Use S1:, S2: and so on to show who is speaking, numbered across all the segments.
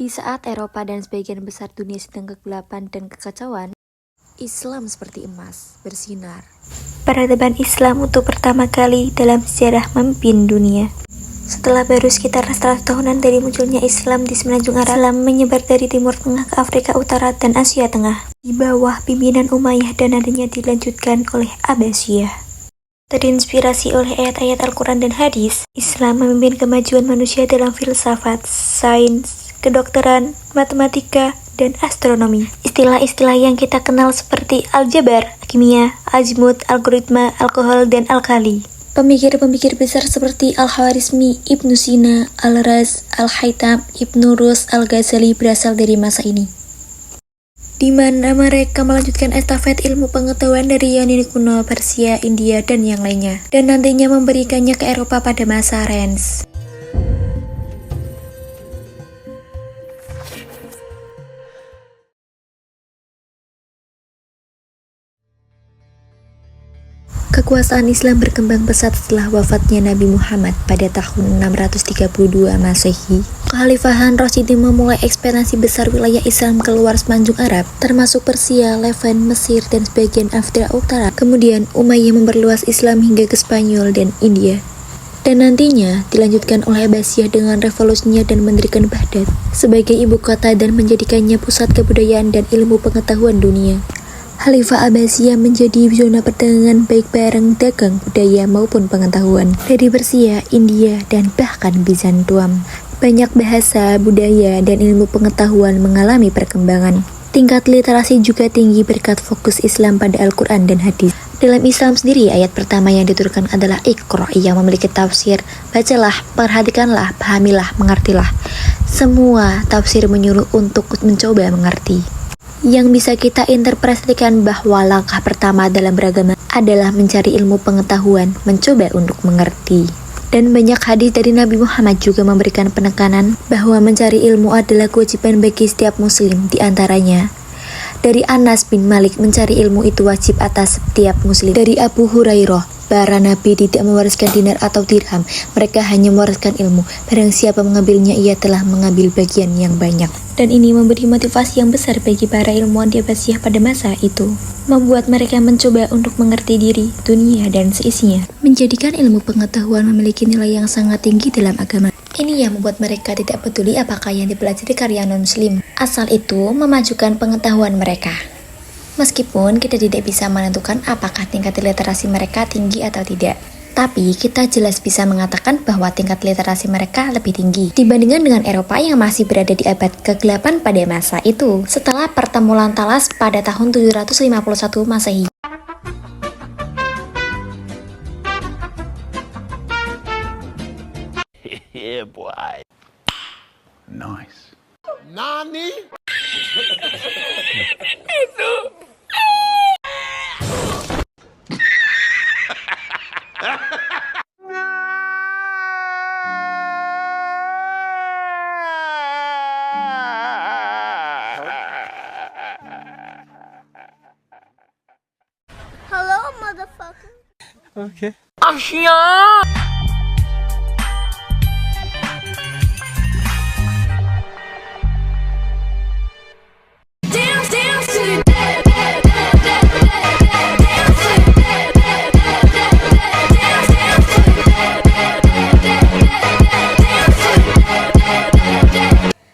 S1: Di saat Eropa dan sebagian besar dunia sedang kegelapan dan kekacauan, Islam seperti emas bersinar.
S2: Peradaban Islam untuk pertama kali dalam sejarah memimpin dunia. Setelah baru sekitar 100 tahunan dari munculnya Islam di semenanjung Arab, Islam menyebar dari Timur Tengah ke Afrika Utara dan Asia Tengah. Di bawah pimpinan Umayyah dan adanya dilanjutkan oleh Abbasiyah. Terinspirasi oleh ayat-ayat Al-Quran dan hadis, Islam memimpin kemajuan manusia dalam filsafat, sains, kedokteran, matematika, dan astronomi. Istilah-istilah yang kita kenal seperti aljabar, kimia, azimut, algoritma, alkohol, dan alkali. Pemikir-pemikir besar seperti Al-Khwarizmi, Ibnu Sina, Al-Raz, Al-Haytham, Ibnu Rus, Al-Ghazali berasal dari masa ini, di mana mereka melanjutkan estafet ilmu pengetahuan dari Yunani kuno, Persia, India, dan yang lainnya, dan nantinya memberikannya ke Eropa pada masa Renaissance. Kekuasaan Islam berkembang pesat setelah wafatnya Nabi Muhammad pada tahun 632 Masehi. Kekhalifahan Rasyidin memulai ekspansi besar wilayah Islam keluar semenanjung Arab, termasuk Persia, Levant, Mesir, dan sebagian Afrika Utara. Kemudian Umayyah memperluas Islam hingga ke Spanyol dan India. Dan nantinya dilanjutkan oleh Abbasiyah dengan revolusinya dan mendirikan Baghdad sebagai ibu kota dan menjadikannya pusat kebudayaan dan ilmu pengetahuan dunia. Khalifah Abbasiyah menjadi zona perdagangan baik barang dagang, budaya maupun pengetahuan dari Persia, India, dan bahkan Bizantium. Banyak bahasa, budaya, dan ilmu pengetahuan mengalami perkembangan. Tingkat literasi juga tinggi berkat fokus Islam pada Al-Quran dan hadis. Dalam Islam sendiri, ayat pertama yang diturunkan adalah Iqra yang memiliki tafsir, bacalah, perhatikanlah, pahamilah, mengertilah. Semua tafsir menyuruh untuk mencoba mengerti. Yang bisa kita interpretasikan bahwa langkah pertama dalam beragama adalah mencari ilmu pengetahuan, mencoba untuk mengerti. Dan banyak hadis dari Nabi Muhammad juga memberikan penekanan bahwa mencari ilmu adalah kewajiban bagi setiap muslim. Di antaranya, dari Anas bin Malik, mencari ilmu itu wajib atas setiap muslim. Dari Abu Hurairah, para nabi tidak mewariskan dinar atau dirham, mereka hanya mewariskan ilmu. Barang siapa mengambilnya, ia telah mengambil bagian yang banyak. Dan ini memberi motivasi yang besar bagi para ilmuwan di Abbasiyah pada masa itu, membuat mereka mencoba untuk mengerti diri, dunia, dan seisinya. Menjadikan ilmu pengetahuan memiliki nilai yang sangat tinggi dalam agama. Ini yang membuat mereka tidak peduli apakah yang dipelajari karya non-muslim, asal itu memajukan pengetahuan mereka. Meskipun kita tidak bisa menentukan apakah tingkat literasi mereka tinggi atau tidak, tapi kita jelas bisa mengatakan bahwa tingkat literasi mereka lebih tinggi dibandingkan dengan Eropa yang masih berada di abad ke-8 pada masa itu, setelah pertemuan Talas pada tahun 751 Masehi.
S3: Yeah, boy. Nice.
S4: Nani?
S5: Hello, motherfucker.
S4: Okay.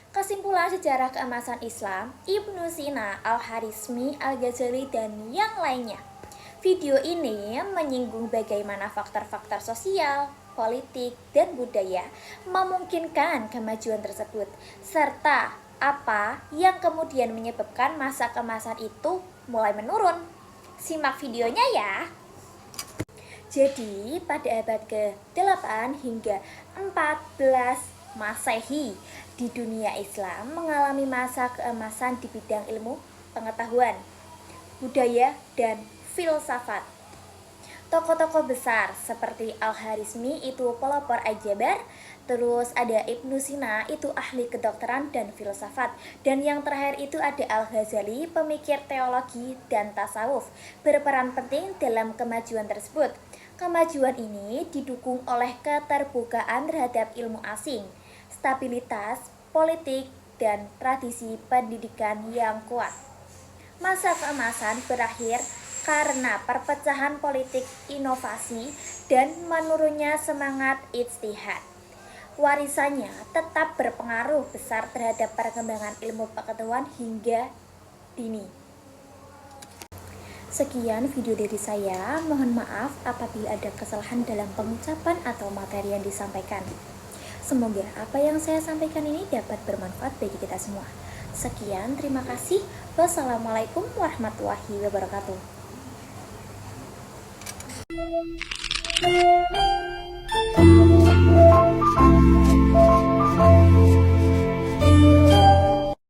S5: Kesimpulan sejarah keemasan Islam, Ibnu Sina, Al-Khwarizmi, Al-Ghazali, dan yang lainnya. Video ini menyinggung bagaimana faktor-faktor sosial, politik, dan budaya memungkinkan kemajuan tersebut, serta apa yang kemudian menyebabkan masa keemasan itu mulai menurun. Simak videonya ya. Jadi, pada abad ke-8 hingga 14 Masehi, di dunia Islam mengalami masa keemasan di bidang ilmu pengetahuan, budaya, dan filsafat. Tokoh-tokoh besar seperti Al-Khwarizmi itu pelopor aljabar, terus ada Ibnu Sina itu ahli kedokteran dan filsafat, dan yang terakhir itu ada Al-Ghazali, pemikir teologi dan tasawuf, berperan penting dalam kemajuan tersebut. Kemajuan ini didukung oleh keterbukaan terhadap ilmu asing, stabilitas politik, dan tradisi pendidikan yang kuat. Masa keemasan berakhir karena perpecahan politik, inovasi, dan menurunnya semangat ijtihad. Warisannya tetap berpengaruh besar terhadap perkembangan ilmu pengetahuan hingga dini. Sekian video dari saya, mohon maaf apabila ada kesalahan dalam pengucapan atau materi yang disampaikan. Semoga apa yang saya sampaikan ini dapat bermanfaat bagi kita semua. Sekian, terima kasih. Wassalamualaikum warahmatullahi wabarakatuh.